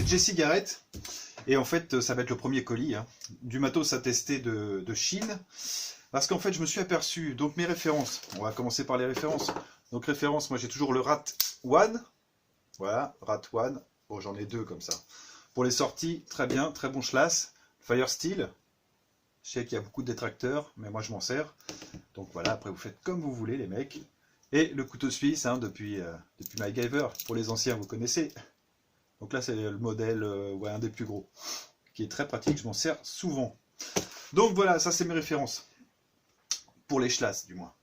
c'est Jesse Garrett. Et en fait, ça va être le premier colis. Hein, du matos à tester de Chine. Parce qu'en fait, je me suis aperçu, donc mes références. On va commencer par les références. Donc références, moi j'ai toujours le Rat One. Voilà, Rat One. Bon, j'en ai deux comme ça. Pour les sorties, très bien, très bon schlass. Fire Steel. Je sais qu'il y a beaucoup de détracteurs, mais moi je m'en sers. Donc voilà, après vous faites comme vous voulez les mecs. Et le couteau suisse, hein, depuis MacGyver. Pour les anciens, vous connaissez. Donc là c'est le modèle, ouais, un des plus gros. Qui est très pratique, je m'en sers souvent. Donc voilà, ça c'est mes références. Pour les schlass du moins.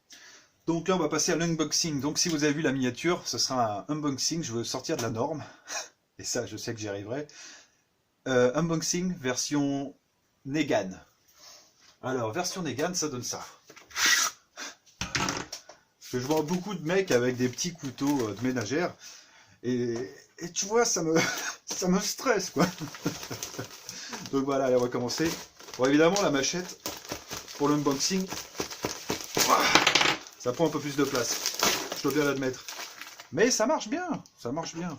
Donc là on va passer à l'unboxing. Donc si vous avez vu la miniature, ce sera un unboxing, je veux sortir de la norme. Et ça je sais que j'y arriverai. Unboxing version Negan. Alors version Negan ça donne ça. Parce que je vois beaucoup de mecs avec des petits couteaux de ménagère. Et tu vois ça me stresse quoi. Donc voilà, allez, on va commencer. Bon évidemment la machette pour l'unboxing. Ça prend un peu plus de place, je dois bien l'admettre. Mais ça marche bien, ça marche bien.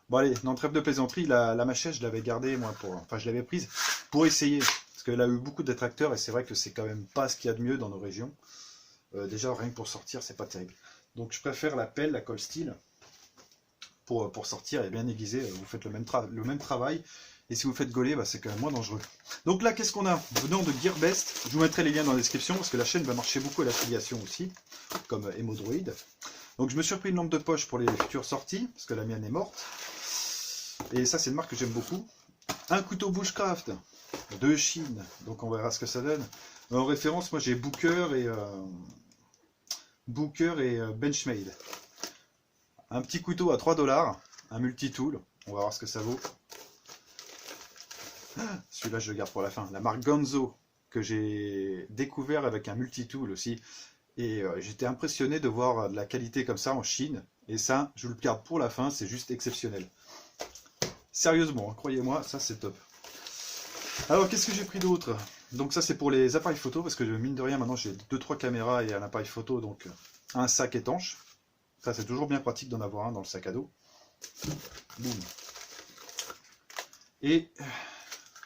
Bon allez, non, trêve de plaisanterie, la machette, je l'avais gardée, moi, enfin je l'avais prise pour essayer. Parce qu'elle a eu beaucoup de détracteurs et c'est vrai que c'est quand même pas ce qu'il y a de mieux dans nos régions. Déjà, rien que pour sortir, c'est pas terrible. Donc je préfère la pelle, la colle steel, pour sortir et bien aiguiser. Vous faites le même travail. Et si vous faites gauler, bah, c'est quand même moins dangereux. Donc là, qu'est-ce qu'on a? Venant de Gearbest, je vous mettrai les liens dans la description, parce que la chaîne va marcher beaucoup à l'affiliation aussi, comme Emodroid. Donc je me suis repris une lampe de poche pour les futures sorties, parce que la mienne est morte. Et ça, c'est une marque que j'aime beaucoup. Un couteau Bushcraft de Chine, donc on verra ce que ça donne. En référence, moi j'ai Booker et Benchmade. Un petit couteau à 3 $, un multi-tool, on va voir ce que ça vaut. Celui-là, je le garde pour la fin. La marque Gonzo, que j'ai découvert avec un multi-tool aussi. Et j'étais impressionné de voir de la qualité comme ça en Chine. Et ça, je le garde pour la fin, c'est juste exceptionnel. Sérieusement, croyez-moi, ça c'est top. Alors, qu'est-ce que j'ai pris d'autre? Donc ça, c'est pour les appareils photo, parce que mine de rien, maintenant j'ai 2-3 caméras et un appareil photo, donc un sac étanche. Ça, c'est toujours bien pratique d'en avoir un dans le sac à dos. Boum. Et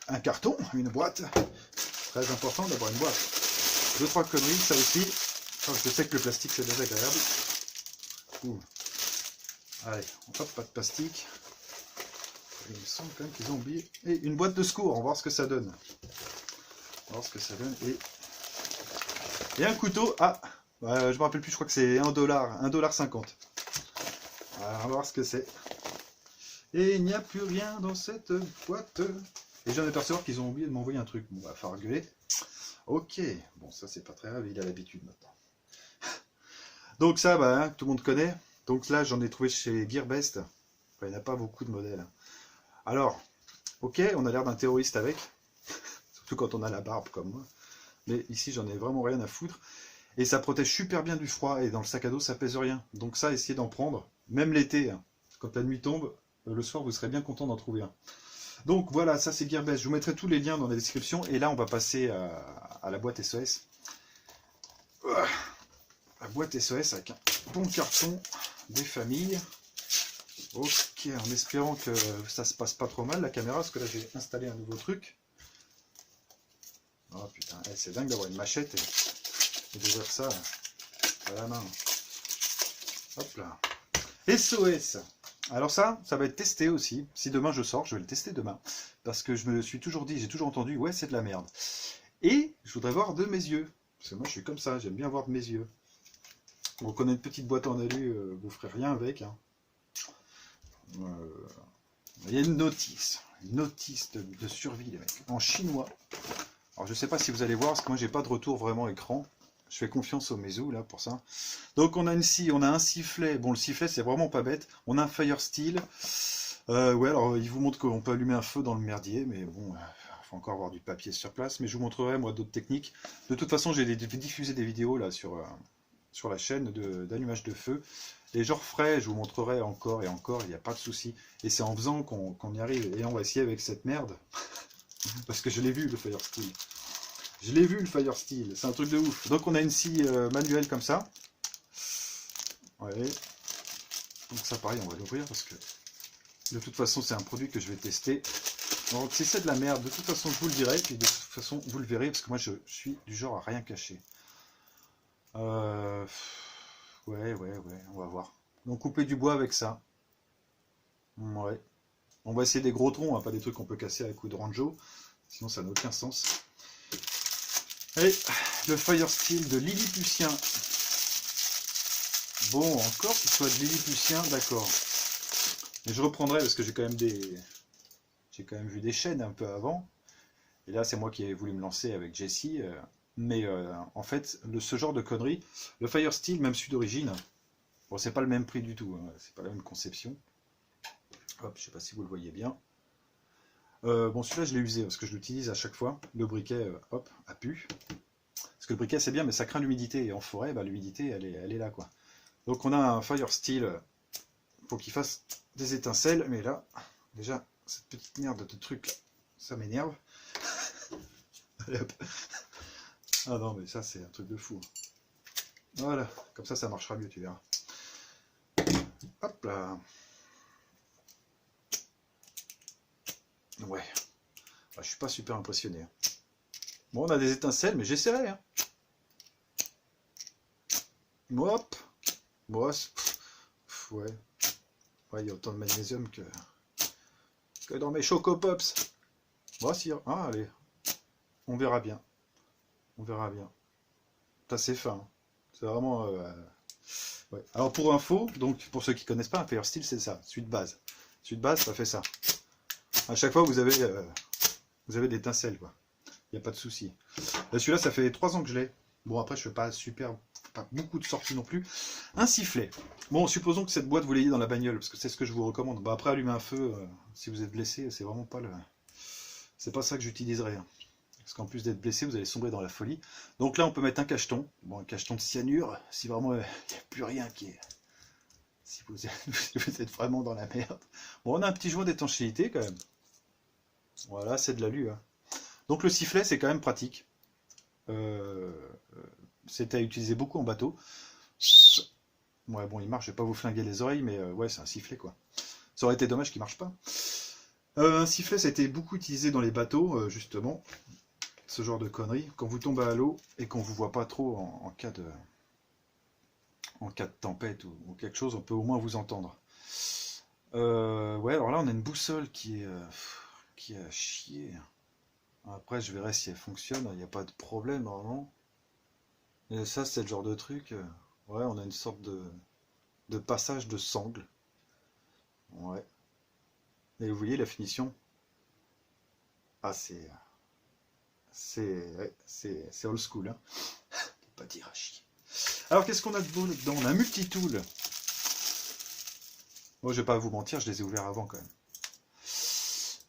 un carton, une boîte. Très important d'avoir une boîte. 2-3 conneries, ça aussi. Enfin, je sais que le plastique c'est désagréable. Ouh. Allez, hop, pas de plastique. Il me semble quand même qu'ils ont oublié. Et une boîte de secours, on va voir ce que ça donne. On va voir ce que ça donne. Et un couteau. Ah, je me rappelle plus, je crois que c'est 1 $, 1,50 $. Alors, on va voir ce que c'est. Et il n'y a plus rien dans cette boîte. Et je viens d'apercevoir qu'ils ont oublié de m'envoyer un truc. Bon, bah, falloir gueuler. Ok, bon, ça c'est pas très grave, il a l'habitude maintenant. Donc ça, bah, hein, tout le monde connaît. Donc là, j'en ai trouvé chez Gearbest. Enfin, il n'y a pas beaucoup de modèles. Alors, ok, on a l'air d'un terroriste avec. Surtout quand on a la barbe comme moi. Mais ici, j'en ai vraiment rien à foutre. Et ça protège super bien du froid. Et dans le sac à dos, ça pèse rien. Donc ça, essayez d'en prendre. Même l'été, hein. Quand la nuit tombe, le soir, vous serez bien content d'en trouver un. Donc voilà, ça c'est Gearbest. Je vous mettrai tous les liens dans la description. Et là, on va passer à la boîte SOS. La boîte SOS avec un bon carton des familles. Ok, en espérant que ça se passe pas trop mal la caméra, parce que là j'ai installé un nouveau truc. Oh putain, c'est dingue d'avoir une machette et d'ouvrir ça à la main. Hop là. SOS. Alors ça va être testé aussi. Si demain je sors, je vais le tester demain. Parce que je me suis toujours dit, j'ai toujours entendu, ouais c'est de la merde. Et je voudrais voir de mes yeux. Parce que moi je suis comme ça, j'aime bien voir de mes yeux. Bon, qu'on a une petite boîte en alu, vous ferez rien avec. Hein. Il y a une notice de survie les mecs, en chinois. Alors je sais pas si vous allez voir, parce que moi j'ai pas de retour vraiment écran. Je fais confiance au Meizu là pour ça. Donc on a un sifflet. Bon, le sifflet c'est vraiment pas bête. On a un Fire Steel. Ouais, alors il vous montre qu'on peut allumer un feu dans le merdier, mais bon, il faut encore avoir du papier sur place. Mais je vous montrerai moi d'autres techniques. De toute façon, j'ai diffusé des vidéos là sur la chaîne d'allumage de feu. Et je referai, je vous montrerai encore et encore, il n'y a pas de souci. Et c'est en faisant qu'on y arrive. Et on va essayer avec cette merde. Parce que je l'ai vu le Fire Steel. Je l'ai vu le Fire Steel, c'est un truc de ouf. Donc on a une scie manuelle comme ça. Ouais. Donc ça pareil, on va l'ouvrir parce que De toute façon, c'est un produit que je vais tester. Donc si c'est de la merde, de toute façon, je vous le dirai. Et de toute façon, vous le verrez, parce que moi, je suis du genre à rien cacher. Ouais, on va voir. Donc couper du bois avec ça. Ouais. On va essayer des gros troncs, hein, pas des trucs qu'on peut casser avec coup de ranjo. Sinon, ça n'a aucun sens. Et le Fire Steel de Lilliputien. Bon, encore qu'il soit de Lilliputien, d'accord. Et je reprendrai parce que j'ai quand même j'ai quand même vu des chaînes un peu avant. Et là, c'est moi qui ai voulu me lancer avec Jessie. Mais en fait, ce genre de conneries, le Fire Steel, même celui d'origine, bon, c'est pas le même prix du tout, hein, c'est pas la même conception. Hop, je sais pas si vous le voyez bien. Bon, celui-là, je l'ai usé parce que je l'utilise à chaque fois. Le briquet, hop, a pu. Parce que le briquet, c'est bien, mais ça craint l'humidité. Et en forêt, bah, l'humidité, elle est là, quoi. Donc, on a un Fire Steel pour qu'il fasse des étincelles. Mais là, déjà, cette petite merde de truc, là, ça m'énerve. Allez, hop. Ah non, mais ça, c'est un truc de fou. Voilà, comme ça marchera mieux, tu verras. Hop là. Ouais. Ah, je suis pas super impressionné. Hein. Bon, on a des étincelles, mais j'essaierai. Hein. Hop. Bon, ouais. Ouais, il y a autant de magnésium que dans mes Choco Pops. Bon, si. Ah, allez. On verra bien. On verra bien. Ça, c'est fin. Hein. C'est vraiment... ouais. Alors, pour info, donc pour ceux qui ne connaissent pas, un Fire Steel, c'est ça. Suite base. Suite base, ça fait ça. À chaque fois, vous avez des étincelles, quoi. Il n'y a pas de souci. Celui-là, ça fait 3 ans que je l'ai. Bon, après, je fais pas beaucoup de sorties non plus. Un sifflet. Bon, supposons que cette boîte, vous l'ayez dans la bagnole, parce que c'est ce que je vous recommande. Bah, après, allumer un feu, si vous êtes blessé, c'est vraiment pas le... C'est pas ça que j'utiliserai. Hein. Parce qu'en plus d'être blessé, vous allez sombrer dans la folie. Donc là, on peut mettre un cacheton. Bon, un cacheton de cyanure, si vraiment il n'y a plus rien qui est... Si vous êtes vraiment dans la merde. Bon, on a un petit joint d'étanchéité, quand même. Voilà, c'est de l'alu. Hein. Donc le sifflet, c'est quand même pratique. C'est à utiliser beaucoup en bateau. Ouais, bon, il marche, je vais pas vous flinguer les oreilles, mais ouais, c'est un sifflet, quoi. Ça aurait été dommage qu'il marche pas. Un sifflet, ça a été beaucoup utilisé dans les bateaux, justement. Ce genre de conneries. Quand vous tombez à l'eau et qu'on vous voit pas trop en cas de tempête ou quelque chose, on peut au moins vous entendre. Ouais, alors là, on a une boussole qui est à chier. Après, je verrai si elle fonctionne. Il n'y a pas de problème, vraiment. Et ça, c'est le genre de truc. Ouais, on a une sorte de passage de sangle. Ouais. Et vous voyez la finition? Ah, c'est old school. Hein. Pas dire à chier. Alors, qu'est-ce qu'on a de beau là-dedans? On a un multitool. Moi, je vais pas vous mentir, je les ai ouverts avant quand même.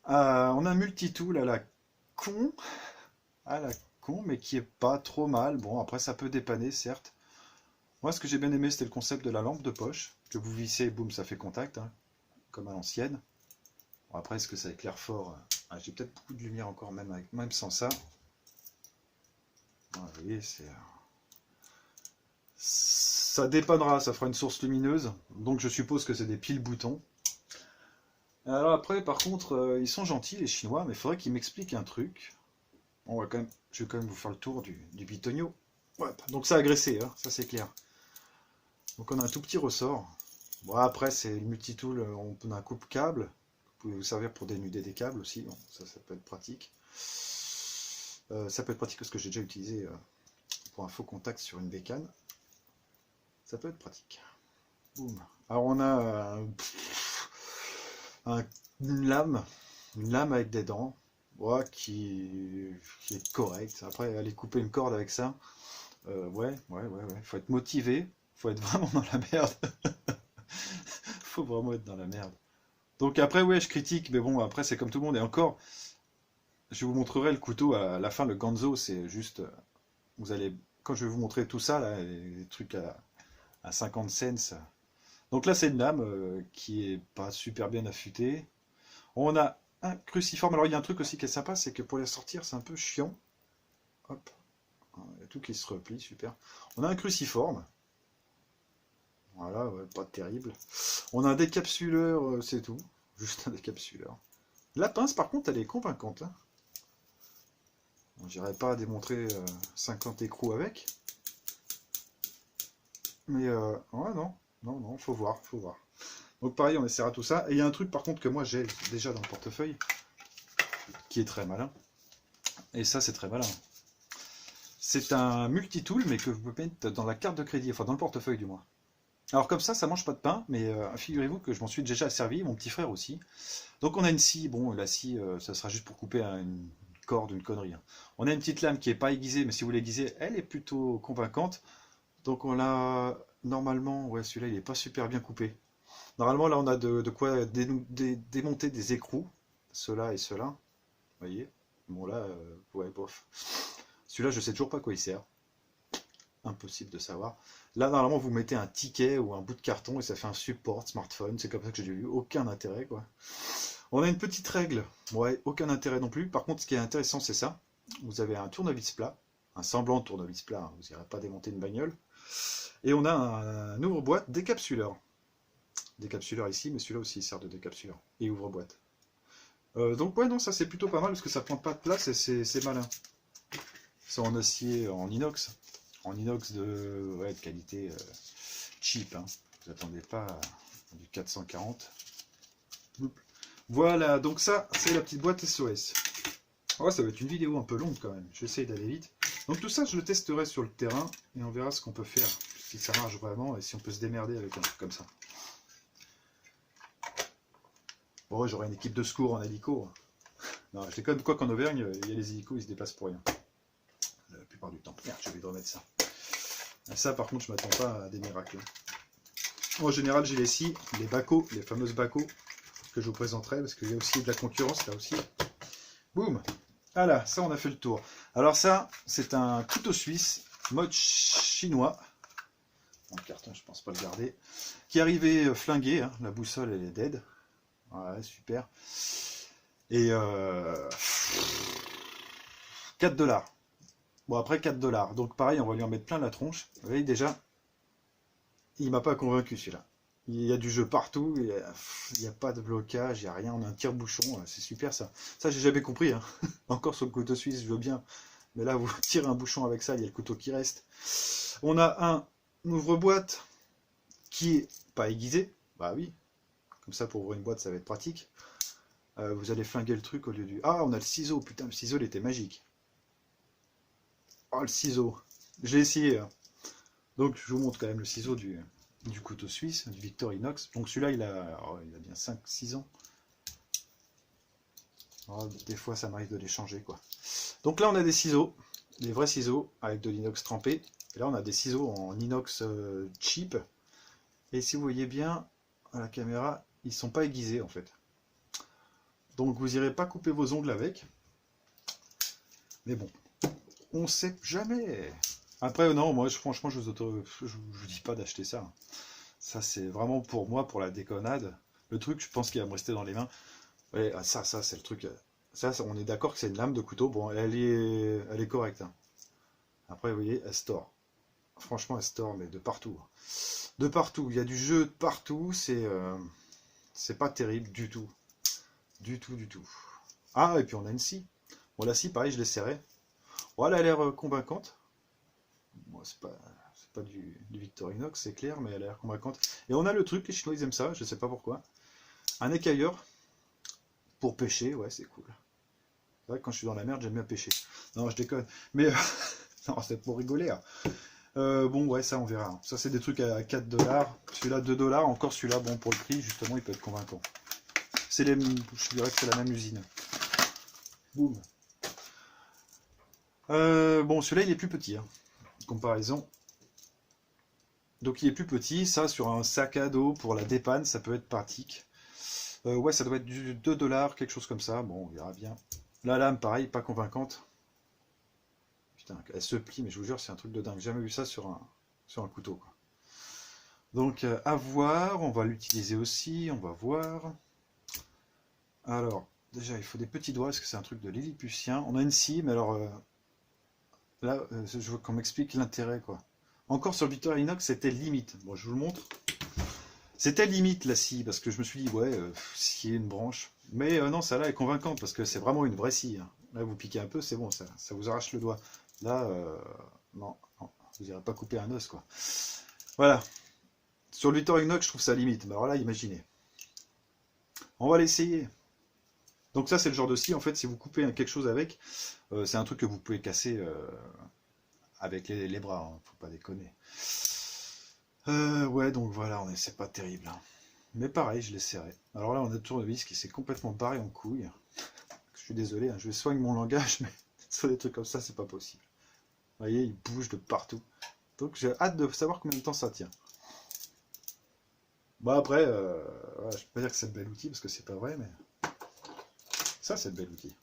On a un multitool à la con, mais qui est pas trop mal. Bon, après, ça peut dépanner, certes. Moi, ce que j'ai bien aimé, c'était le concept de la lampe de poche, que vous vissez, boum, ça fait contact, hein, comme à l'ancienne. Bon, après, est-ce que ça éclaire fort? Ah, j'ai peut-être beaucoup de lumière encore, même sans ça. Ah, vous voyez, ça dépannera, ça fera une source lumineuse. Donc, je suppose que c'est des piles boutons. Alors après, par contre, ils sont gentils, les Chinois, mais il faudrait qu'ils m'expliquent un truc. Je vais quand même vous faire le tour du bitonio. Ouais, donc ça a agressé, hein, ça c'est clair. Donc on a un tout petit ressort. Bon, après, c'est le multitool, on a un coupe-câble. Vous pouvez vous servir pour dénuder des câbles aussi, bon, ça peut être pratique. Ça peut être pratique parce que j'ai déjà utilisé pour un faux contact sur une bécane. Ça peut être pratique. Boum. Alors on a une lame avec des dents, ouais, qui est correcte. Après, aller couper une corde avec ça, ouais. Faut être motivé, faut être vraiment dans la merde. Faut vraiment être dans la merde. Donc après, ouais, je critique, mais bon, après, c'est comme tout le monde. Et encore, je vous montrerai le couteau à la fin, le Ganzo, c'est juste... Vous allez... Quand je vais vous montrer tout ça, là, les trucs à 50 cents... Donc là, c'est une lame qui est pas super bien affûtée. On a un cruciforme. Alors, il y a un truc aussi qui est sympa, c'est que pour les sortir, c'est un peu chiant. Hop. Il y a tout qui se replie, super. On a un cruciforme. Voilà, ouais, pas terrible. On a un décapsuleur, c'est tout. Juste un décapsuleur. La pince, par contre, elle est convaincante. Hein. J'irai pas démontrer 50 écrous avec. Mais ouais, non, faut voir. Donc pareil, on essaiera tout ça. Et il y a un truc par contre que moi j'ai déjà dans le portefeuille, qui est très malin. Et ça c'est très malin. C'est un multitool, mais que vous pouvez mettre dans la carte de crédit, enfin dans le portefeuille du moins. Alors comme ça mange pas de pain, mais figurez-vous que je m'en suis déjà servi, mon petit frère aussi. Donc on a une scie, bon la scie, ça sera juste pour couper une corde, une connerie. Hein. On a une petite lame qui est pas aiguisée, mais si vous l'aiguisez, elle est plutôt convaincante. Donc on l'a, normalement, ouais celui-là il est pas super bien coupé. Normalement là on a de quoi démonter des écrous, ceux-là et ceux-là, vous voyez. Bon là, ouais bof. Celui-là je sais toujours pas à quoi il sert. Impossible de savoir. Là, normalement, vous mettez un ticket ou un bout de carton et ça fait un support smartphone. C'est comme ça que j'ai eu aucun intérêt, quoi. On a une petite règle. Ouais, aucun intérêt non plus. Par contre, ce qui est intéressant, c'est ça. Vous avez un tournevis plat, un semblant de tournevis plat. Hein. Vous n'irez pas démonter une bagnole. Et on a un ouvre-boîte décapsuleur. Décapsuleur ici, mais celui-là aussi il sert de décapsuleur. Et ouvre-boîte. Donc, ouais, non, ça c'est plutôt pas mal parce que ça prend pas de place et c'est malin. C'est en acier, en inox. En inox de qualité cheap, hein. Vous attendez pas à du 440. Voilà, donc ça, c'est la petite boîte SOS. Oh, ça va être une vidéo un peu longue quand même, j'essaye d'aller vite. Donc tout ça, je le testerai sur le terrain, et on verra ce qu'on peut faire, si ça marche vraiment, et si on peut se démerder avec un truc comme ça. Bon, j'aurai une équipe de secours en hélico. Non, je déconne, quoi qu'en Auvergne, il y a les hélicos, ils se déplacent pour rien. La plupart du temps. Merde, j'ai oublié de remettre ça. Ça, par contre, je m'attends pas à des miracles. En général, j'ai les scies, les bacos, les fameuses bacos que je vous présenterai, parce qu'il y a aussi de la concurrence là aussi. Boum. Voilà, ça, on a fait le tour. Alors ça, c'est un couteau suisse, mode chinois. En carton, je pense pas le garder. Qui est arrivé flingué, hein. La boussole, elle est dead. Ouais, super. Et 4$. Bon, après 4$. Donc pareil, on va lui en mettre plein la tronche. Vous voyez déjà, il m'a pas convaincu celui-là. Il y a du jeu partout, il n'y a pas de blocage, il n'y a rien, on a un tire-bouchon, c'est super ça. Ça, j'ai jamais compris. Hein. Encore sur le couteau suisse, je veux bien. Mais là, vous tirez un bouchon avec ça, il y a le couteau qui reste. On a un ouvre-boîte qui est pas aiguisé. Bah oui, comme ça pour ouvrir une boîte, ça va être pratique. Vous allez flinguer le truc au lieu du... Ah, on a le ciseau, putain, le ciseau, il était magique. Oh, le ciseau. J'ai essayé. Hein. Donc, je vous montre quand même le ciseau du couteau suisse, du Victorinox. Donc, celui-là, il a bien 5-6 ans. Oh, des fois, ça m'arrive de les changer, quoi. Donc là, on a des ciseaux, des vrais ciseaux, avec de l'inox trempé. Et là, on a des ciseaux en inox cheap. Et si vous voyez bien, à la caméra, ils ne sont pas aiguisés, en fait. Donc, vous n'irez pas couper vos ongles avec. Mais bon, on ne sait jamais. Après, non, moi, franchement, je vous dis pas d'acheter ça. Ça, c'est vraiment pour moi, pour la déconnade. Le truc, je pense qu'il va me rester dans les mains. Ouais, ça, c'est le truc. Ça, on est d'accord que c'est une lame de couteau. Bon, elle est correcte. Hein. Après, vous voyez, elle store. Franchement, elle store, mais de partout. De partout. Il y a du jeu de partout. C'est pas terrible du tout. Du tout. Ah, et puis on a une scie. Bon, la scie, pareil, je l'ai serrée. Bon, elle a l'air convaincante. Bon, c'est pas du Victorinox, c'est clair, mais elle a l'air convaincante. Et on a le truc, les Chinois, ils aiment ça, je sais pas pourquoi. Un écailleur pour pêcher, ouais, c'est cool. C'est vrai que quand je suis dans la merde, j'aime bien pêcher. Non, je déconne. Mais, non, c'est pour rigoler. Hein. Bon, ouais, ça, on verra. Ça, c'est des trucs à 4$. Celui-là, 2$. Encore celui-là, bon, pour le prix, justement, il peut être convaincant. Je dirais que c'est la même usine. Boum. Bon, celui-là, il est plus petit. Hein. Comparaison. Donc, il est plus petit. Ça, sur un sac à dos pour la dépanne, ça peut être pratique. Ouais, ça doit être du 2$, quelque chose comme ça. Bon, on verra bien. La lame, pareil, pas convaincante. Putain, elle se plie, mais je vous jure, c'est un truc de dingue. J'ai jamais vu ça sur un couteau. Quoi. Donc, à voir. On va l'utiliser aussi. On va voir. Alors, déjà, il faut des petits doigts, parce que c'est un truc de Lilliputien. On a une scie, mais alors... là, je veux qu'on m'explique l'intérêt, quoi. Encore sur le Victorinox, c'était limite. Bon, je vous le montre. C'était limite la scie, parce que je me suis dit, ouais, scier une branche. Mais non, ça là est convaincante, parce que c'est vraiment une vraie scie. Hein. Là, vous piquez un peu, c'est bon, ça vous arrache le doigt. Là, non, non, vous n'irez pas couper un os, quoi. Voilà. Sur le Victorinox, je trouve ça limite. Mais alors là, imaginez. On va l'essayer. Donc ça, c'est le genre de scie, en fait, si vous coupez quelque chose avec, c'est un truc que vous pouvez casser avec les bras, hein, faut pas déconner. Ouais, donc voilà, c'est pas terrible. Hein. Mais pareil, je l'ai serré. Alors là, on a le tournevis qui s'est complètement barré en couille. Je suis désolé, hein, je vais soigner mon langage, mais sur des trucs comme ça, c'est pas possible. Vous voyez, il bouge de partout. Donc j'ai hâte de savoir combien de temps ça tient. Bon après, voilà, je peux pas dire que c'est le bel outil, parce que c'est pas vrai, mais... Ça, c'est le bel outil.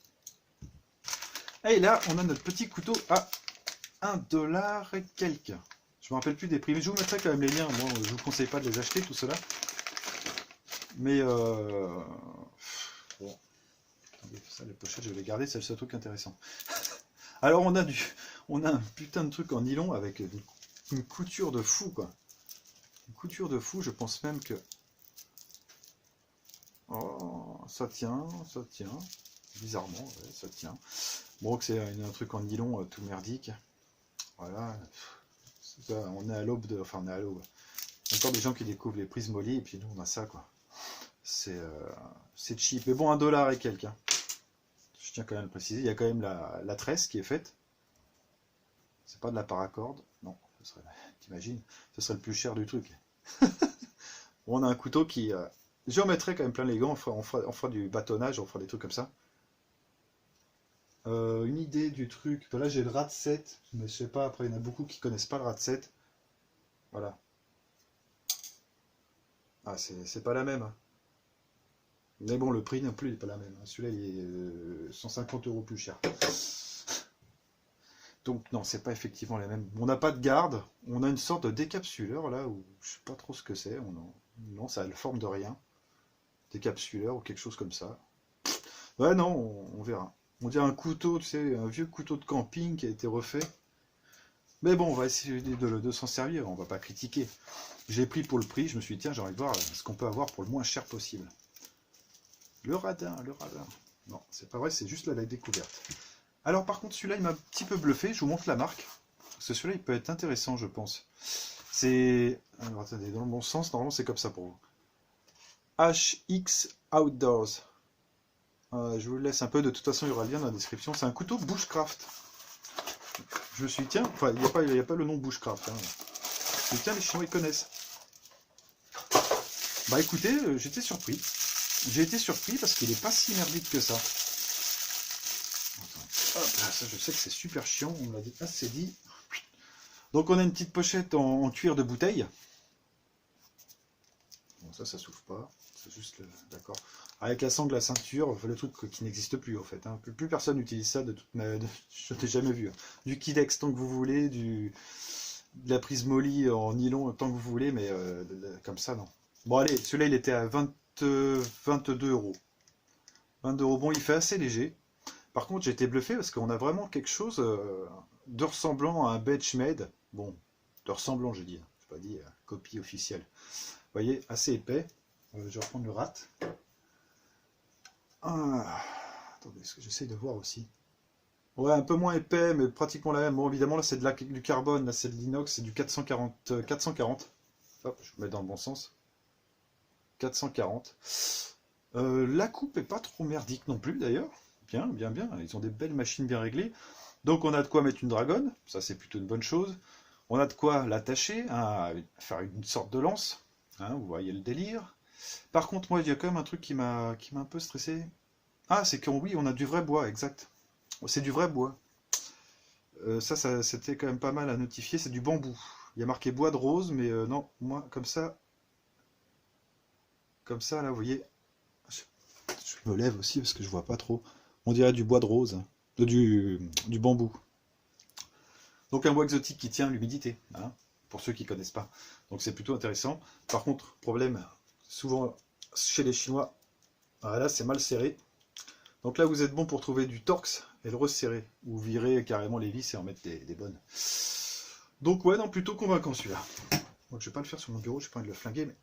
Et là, on a notre petit couteau à 1$ et quelques. Je me rappelle plus des prix, mais je vous mettrai quand même les liens. Moi, je vous conseille pas de les acheter, tout cela. Mais bon. Attendez, ça, les pochettes, je vais les garder, c'est le seul truc intéressant. Alors, on a un putain de truc en nylon avec une couture de fou, quoi. Une couture de fou, je pense même que... Oh, ça tient, ça tient. Bizarrement, ouais, ça tient. Bon, que c'est un truc en nylon tout merdique. Voilà. Ça, on est à l'aube de... Enfin, on est à l'aube. Encore des gens qui découvrent les prises molly, et puis nous, on a ça, quoi. C'est cheap. Mais bon, 1$ et quelques. Hein. Je tiens quand même à le préciser. Il y a quand même la tresse qui est faite. C'est pas de la paracorde. Non, t'imagines, ce serait le plus cher du truc. Bon, on a un couteau qui... je remettrai quand même plein les gants. On fera du bâtonnage, on fera des trucs comme ça. Une idée du truc. Là, j'ai le RAD 7. Mais je sais pas, après, il y en a beaucoup qui connaissent pas le RAD 7. Voilà. Ah, c'est pas la même. Hein. Mais bon, le prix non plus, il n'est pas la même. Celui-là, il est 150 € plus cher. Donc, non, c'est pas effectivement la même. On n'a pas de garde. On a une sorte de décapsuleur, là, où je sais pas trop ce que c'est. Non, ça a la forme de rien. Décapsuleur ou quelque chose comme ça. Ouais, non, on verra. On dirait un couteau, tu sais, un vieux couteau de camping qui a été refait. Mais bon, on va essayer de s'en servir, on va pas critiquer. J'ai pris pour le prix, je me suis dit, tiens, j'ai envie de voir ce qu'on peut avoir pour le moins cher possible. Le radin, le radin. Non, c'est pas vrai, c'est juste la découverte. Alors par contre, celui-là, il m'a un petit peu bluffé, je vous montre la marque. Parce que celui-là, il peut être intéressant, je pense. C'est... Alors attendez, dans le bon sens, normalement c'est comme ça pour vous. HX Outdoors. Je vous laisse un peu, de toute façon, il y aura le lien dans la description. C'est un couteau bushcraft. Je me suis dit, tiens, enfin, il n'y a pas le nom bushcraft. Hein. Mais tiens, les Chinois, ils connaissent. Bah écoutez, j'étais surpris. J'ai été surpris parce qu'il n'est pas si merdique que ça. Hop, là, ça, je sais que c'est super chiant, on me l'a dit assez dit. Donc on a une petite pochette en cuir de bouteille. Bon, ça s'ouvre pas. C'est juste le... D'accord. Avec la sangle à ceinture, le truc qui n'existe plus en fait. Hein. Plus personne n'utilise ça de toute ma... Je n'ai jamais vu. Hein. Du Kidex tant que vous voulez, de la prise molly en nylon tant que vous voulez, mais comme ça non. Bon allez, celui-là il était à 22 €. 22 €, bon il fait assez léger. Par contre j'ai été bluffé parce qu'on a vraiment quelque chose de ressemblant à un Benchmade. Bon, de ressemblant je dis, je pas dit copie officielle. Vous voyez, assez épais. Je vais reprendre le rat. Ah, attendez, est-ce que j'essaye de voir aussi. Ouais, un peu moins épais, mais pratiquement la même. Bon, évidemment, là, c'est du carbone, là, c'est de l'inox, c'est du 440. Hop, je me mets dans le bon sens. 440. La coupe est pas trop merdique non plus, d'ailleurs. Bien, bien, bien. Ils ont des belles machines bien réglées. Donc, on a de quoi mettre une dragonne. Ça, c'est plutôt une bonne chose. On a de quoi l'attacher, hein, faire une sorte de lance. Hein, vous voyez le délire. Par contre, moi, il y a quand même un truc qui m'a un peu stressé. Ah, c'est que oui, on a du vrai bois, exact. C'est du vrai bois. Ça c'était quand même pas mal à notifier. C'est du bambou. Il y a marqué bois de rose, mais non, moi, comme ça, là, vous voyez. Je me lève aussi parce que je vois pas trop. On dirait du bois de rose, du bambou. Donc un bois exotique qui tient l'humidité, hein, pour ceux qui connaissent pas. Donc c'est plutôt intéressant. Par contre, problème, souvent chez les Chinois, voilà, c'est mal serré. Donc là, vous êtes bon pour trouver du torx et le resserrer, ou virer carrément les vis et en mettre des bonnes. Donc ouais, non, plutôt convaincant celui-là. Donc je vais pas le faire sur mon bureau, je pas envie de le flinguer, mais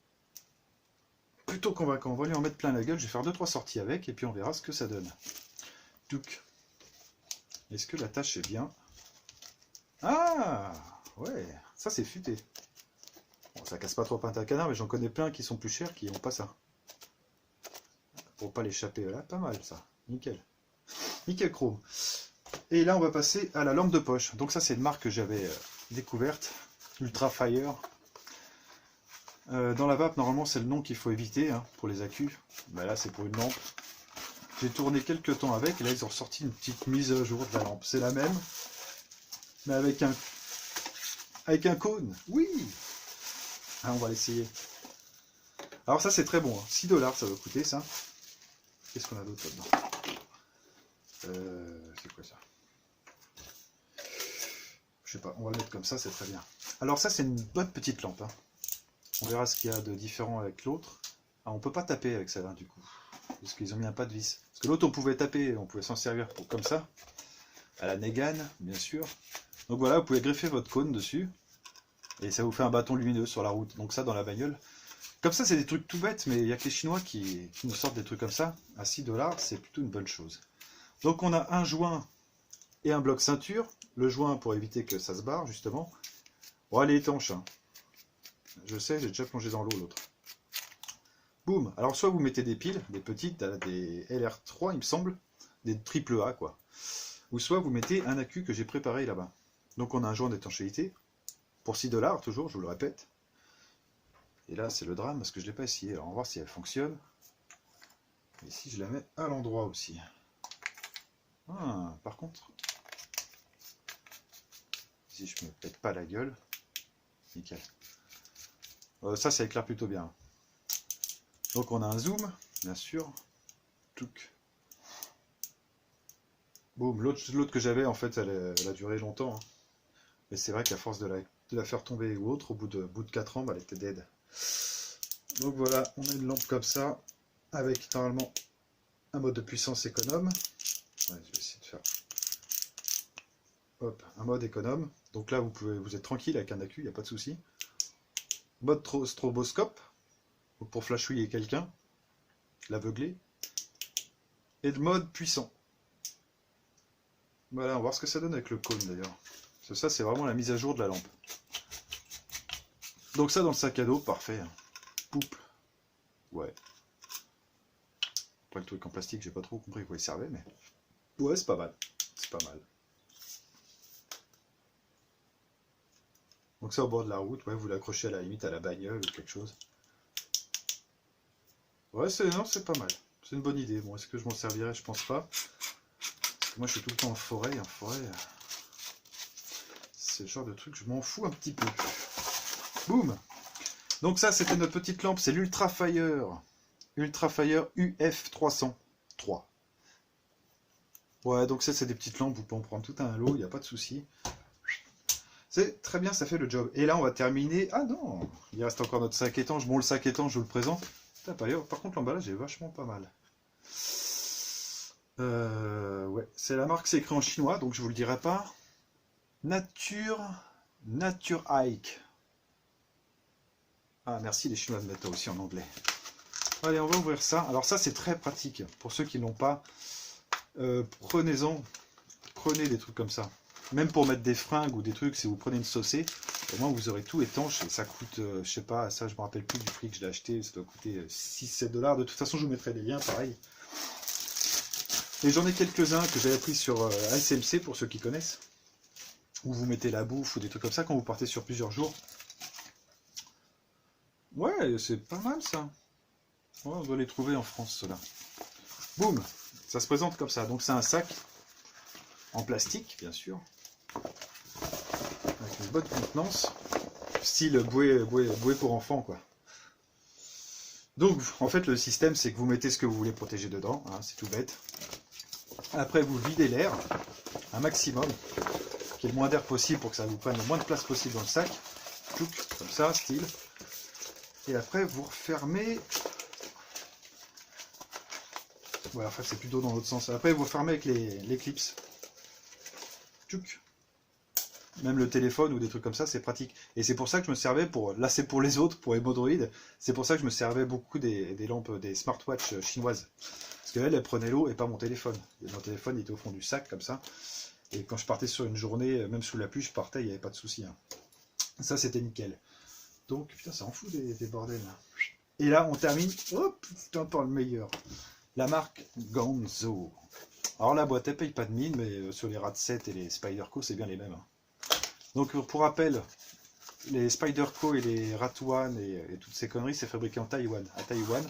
plutôt convaincant. On va lui en mettre plein la gueule. Je vais faire 2-3 sorties avec et puis on verra ce que ça donne. Donc, est-ce que la tâche est bien? Ah, ouais, ça c'est futé. Bon, ça casse pas trop un canard, mais j'en connais plein qui sont plus chers qui n'ont pas ça. Pour pas l'échapper, là, pas mal ça. Nickel. Nickel chrome. Et là, on va passer à la lampe de poche. Donc ça, c'est une marque que j'avais découverte. Ultra Fire. Dans la vape, normalement, c'est le nom qu'il faut éviter hein, pour les accus. Ben là, c'est pour une lampe. J'ai tourné quelques temps avec et là, ils ont sorti une petite mise à jour de la lampe. C'est la même, mais avec un cône. Oui. Ah, on va l'essayer. Alors ça, c'est très bon. Hein. 6 $, ça va coûter ça. Qu'est-ce qu'on a d'autre là-dedans? C'est quoi ça? Je sais pas, on va le mettre comme ça, c'est très bien. Alors ça, c'est une bonne petite lampe. Hein. On verra ce qu'il y a de différent avec l'autre. Ah, on peut pas taper avec celle-là du coup. Parce qu'ils ont mis un pas de vis. Parce que l'autre, on pouvait taper, on pouvait s'en servir pour, comme ça. À la Negan, bien sûr. Donc voilà, vous pouvez greffer votre cône dessus. Et ça vous fait un bâton lumineux sur la route. Donc ça, dans la bagnole. Comme ça, c'est des trucs tout bêtes, mais il n'y a que les Chinois qui nous sortent des trucs comme ça. À 6 $, c'est plutôt une bonne chose. Donc on a un joint et un bloc ceinture. Le joint pour éviter que ça se barre, justement. Bon, elle est étanche. Hein. Je sais, j'ai déjà plongé dans l'eau l'autre. Boum. Alors soit vous mettez des piles, des petites, des LR3 il me semble, des AAA quoi. Ou soit vous mettez un accu que j'ai préparé là-bas. Donc on a un joint d'étanchéité, pour 6 $, toujours, je vous le répète. Et là c'est le drame parce que je ne l'ai pas essayé. Alors on va voir si elle fonctionne. Et si je la mets à l'endroit aussi. Ah, par contre, si je me pète pas la gueule, nickel. Ça éclaire plutôt bien. Donc on a un zoom, bien sûr. Touc. Boum, l'autre que j'avais, en fait, elle a duré longtemps. Hein. Mais c'est vrai qu'à force de la faire tomber ou autre, au bout de 4 ans, bah, elle était dead. Donc voilà, on a une lampe comme ça, avec normalement un mode de puissance économe. Ouais, je vais essayer de faire. Hop, un mode économe. Donc là, vous êtes tranquille avec un accu, il n'y a pas de souci. Mode stroboscope, pour flashouiller quelqu'un, l'aveugler. Et le mode puissant. Voilà, on va voir ce que ça donne avec le cône d'ailleurs. Ça, c'est vraiment la mise à jour de la lampe. Donc ça dans le sac à dos, parfait. Pouple. Ouais. Après le truc en plastique, j'ai pas trop compris à quoi il servait, mais... Ouais, c'est pas mal. C'est pas mal. Donc ça au bord de la route, ouais, vous l'accrochez à la limite à la bagnole ou quelque chose. Ouais, non, c'est pas mal. C'est une bonne idée. Bon, est-ce que je m'en servirai? Je pense pas. Parce que moi, je suis tout le temps en forêt. En forêt, c'est le genre de truc, je m'en fous un petit peu. Boum! Donc ça, c'était notre petite lampe. C'est l'Ultra Fire. Ultra Fire UF303. Ouais, donc ça, c'est des petites lampes. Vous pouvez en prendre tout un lot. Il n'y a pas de souci. C'est très bien, ça fait le job. Et là, on va terminer... Ah non! Il reste encore notre sac étanche. Bon, le sac étanche, je vous le présente. Par contre, l'emballage est vachement pas mal. Ouais, c'est la marque, c'est écrit en chinois, donc je vous le dirai pas. Nature Hike. Ah, merci les Chinois de mettre aussi en anglais. Allez, on va ouvrir ça. Alors ça, c'est très pratique. Pour ceux qui l'ont pas, prenez-en. Prenez des trucs comme ça. Même pour mettre des fringues ou des trucs, si vous prenez une saucée, au moins vous aurez tout étanche et ça coûte, je sais pas, ça je me rappelle plus du prix que je l'ai acheté, ça doit coûter 6-7 $. De toute façon, je vous mettrai des liens, pareil. Et j'en ai quelques-uns que j'avais pris sur SMC pour ceux qui connaissent, où vous mettez la bouffe ou des trucs comme ça quand vous partez sur plusieurs jours. Ouais, c'est pas mal ça. Ouais, on doit les trouver en France, ceux-là. Boum, ça se présente comme ça. Donc c'est un sac en plastique, bien sûr. Avec une bonne contenance, style bouée pour enfants, quoi. Donc, en fait, le système, c'est que vous mettez ce que vous voulez protéger dedans, hein, c'est tout bête. Après, vous videz l'air, un maximum, qu'il y ait le moins d'air possible pour que ça vous prenne le moins de place possible dans le sac. Comme ça, style. Et après, vous refermez... Ouais, en fait, c'est plutôt dans l'autre sens. Après, vous refermez avec les clips. Même le téléphone ou des trucs comme ça, c'est pratique. Et c'est pour ça que je me servais pour... Là, c'est pour les autres, pour Hémodroïde. C'est pour ça que je me servais beaucoup des lampes, des smartwatches chinoises. Parce qu'elle, elle prenait l'eau et pas mon téléphone. Et mon téléphone, il était au fond du sac, comme ça. Et quand je partais sur une journée, même sous la pluie, je partais, il n'y avait pas de souci. Hein. Ça, c'était nickel. Donc, putain, ça en fout des bordels. Là. Et là, on termine, oh putain, par le meilleur. La marque Gonzo. Alors, la boîte, elle paye pas de mine, mais sur les Rad-7 et les Spyderco, c'est bien les mêmes. Hein. Donc, pour rappel, les Spyderco et les Rat-One et toutes ces conneries, c'est fabriqué en Taïwan. À Taïwan.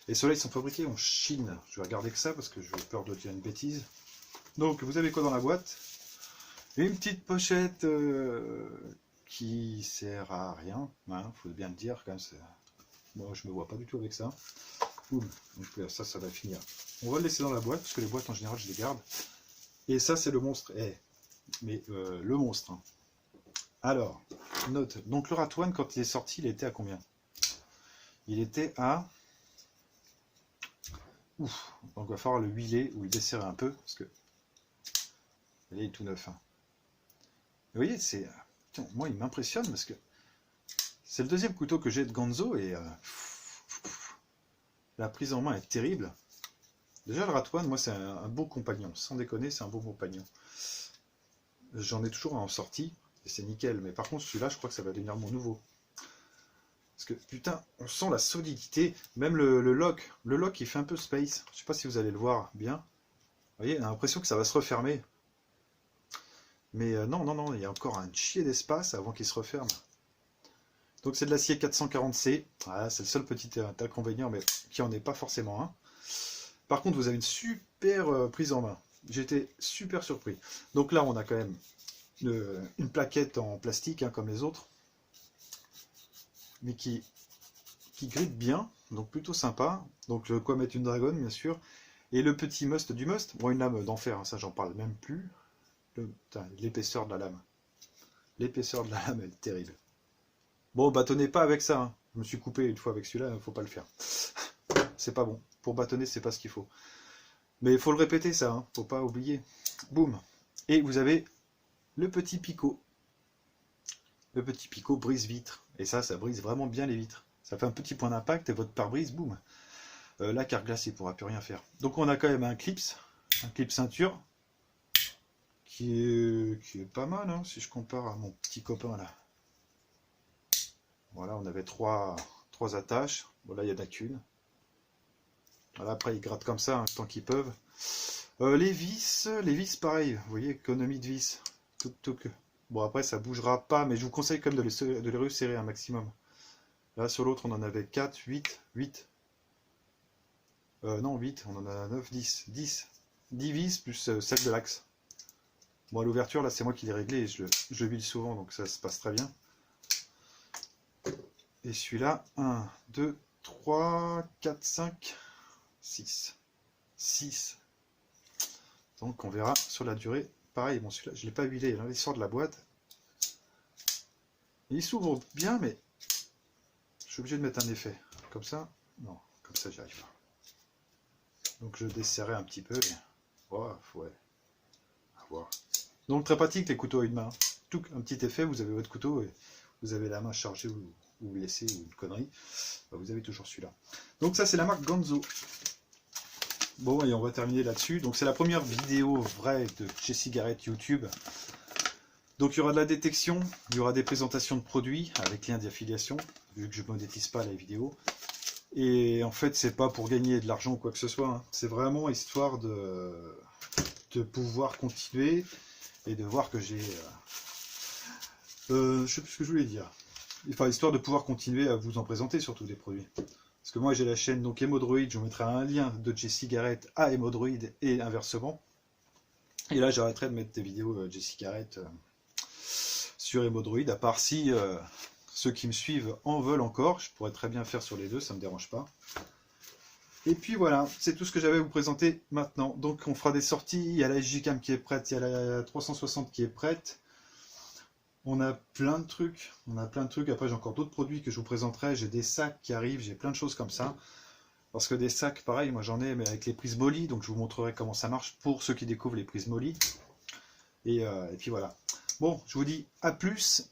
Et ceux-là, ils sont fabriqués en Chine. Je vais regarder que ça, parce que j'ai peur de dire une bêtise. Donc, vous avez quoi dans la boîte? Une petite pochette qui sert à rien, hein, faut bien le dire, quand même. Moi, je me vois pas du tout avec ça. Boum. Donc ça va finir. On va le laisser dans la boîte, parce que les boîtes, en général, je les garde. Et ça, c'est le monstre. Mais le monstre. Hein. Alors, note. Donc, le Rat-One, quand il est sorti, il était à combien? Il était à... Ouf. Donc, il va falloir le huiler ou le desserrer un peu, parce que... Il est tout neuf. Hein. Vous voyez, c'est... Moi, il m'impressionne, parce que... C'est le deuxième couteau que j'ai de Gonzo, et... La prise en main est terrible. Déjà, le Rat-One, moi, c'est un beau compagnon. Sans déconner, c'est un beau compagnon. J'en ai toujours un en sortie, et c'est nickel. Mais par contre, celui-là, je crois que ça va devenir mon nouveau. Parce que, putain, on sent la solidité. Même le lock. Le lock, il fait un peu space. Je sais pas si vous allez le voir bien. Vous voyez, on a l'impression que ça va se refermer. Mais non, il y a encore un chier d'espace avant qu'il se referme. Donc c'est de l'acier 440C. Voilà, c'est le seul petit inconvénient, mais qui en est pas forcément un. Par contre, vous avez une super prise en main. J'étais super surpris. Donc là, on a quand même une plaquette en plastique, hein, comme les autres. Mais qui grippe bien. Donc plutôt sympa. Donc quoi mettre une dragonne, bien sûr. Et le petit must du must. Bon, une lame d'enfer, hein, ça j'en parle même plus. L'épaisseur de la lame. L'épaisseur de la lame, elle est terrible. Bon, bâtonnez pas avec ça. Hein. Je me suis coupé une fois avec celui-là, il ne faut pas le faire. C'est pas bon. Pour bâtonner, c'est pas ce qu'il faut. Mais il faut le répéter, ça. Hein. Faut pas oublier. Boum. Et vous avez le petit picot. Le petit picot brise-vitre. Et ça brise vraiment bien les vitres. Ça fait un petit point d'impact et votre pare-brise, boum. La carglass, il ne pourra plus rien faire. Donc on a quand même un clip ceinture. Qui est pas mal, hein, si je compare à mon petit copain là. Voilà, on avait trois attaches. Bon, là, il n'y en a qu'une. Voilà, après, ils grattent comme ça, hein, tant qu'ils peuvent. Les vis, pareil. Vous voyez, économie de vis. Bon, après, ça bougera pas, mais je vous conseille quand même de les resserrer un maximum. Là, sur l'autre, on en avait 4, 8. Non, 8, on en a 9, 10. 10 vis plus celle de l'axe. Bon, à l'ouverture, là, c'est moi qui l'ai réglé et je le huile souvent, donc ça se passe très bien. Et celui-là, 1, 2, 3, 4, 5, 6. 6. Donc, on verra sur la durée. Pareil, bon, celui-là, je ne l'ai pas huilé. Là, il sort de la boîte. Il s'ouvre bien, mais je suis obligé de mettre un effet. Comme ça, non, comme ça, j'y arrive pas. Donc, je desserrais un petit peu. Mais... Oh, ouais. À voir. Donc très pratique les couteaux à une main. Tout un petit effet, vous avez votre couteau et vous avez la main chargée ou vous laissez ou une connerie. Bah, vous avez toujours celui-là. Donc ça c'est la marque Gonzo. Bon et on va terminer là-dessus. Donc c'est la première vidéo vraie de Jesse Garrett YouTube. Donc il y aura de la détection, il y aura des présentations de produits avec lien d'affiliation, vu que je ne monétise pas les vidéos. Et en fait c'est pas pour gagner de l'argent ou quoi que ce soit. Hein. C'est vraiment histoire de pouvoir continuer. Et de voir que j'ai... je sais plus ce que je voulais dire. Enfin, histoire de pouvoir continuer à vous en présenter surtout des produits. Parce que moi j'ai la chaîne donc Hémodroïde, je vous mettrai un lien de Jesse Garrett à Hémodroïde et inversement. Et là j'arrêterai de mettre des vidéos Jesse Garrett sur Hémodroïde, à part si ceux qui me suivent en veulent encore. Je pourrais très bien faire sur les deux, ça ne me dérange pas. Et puis voilà, c'est tout ce que j'avais à vous présenter maintenant. Donc on fera des sorties, il y a la SJ-Cam qui est prête, il y a la 360 qui est prête. On a plein de trucs, Après j'ai encore d'autres produits que je vous présenterai, j'ai des sacs qui arrivent, j'ai plein de choses comme ça. Parce que des sacs, pareil, moi j'en ai, mais avec les prises Molly, donc je vous montrerai comment ça marche pour ceux qui découvrent les prises Molly. Et puis voilà. Bon, je vous dis à plus.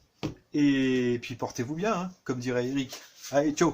Et puis portez-vous bien, hein, comme dirait Eric. Allez, ciao!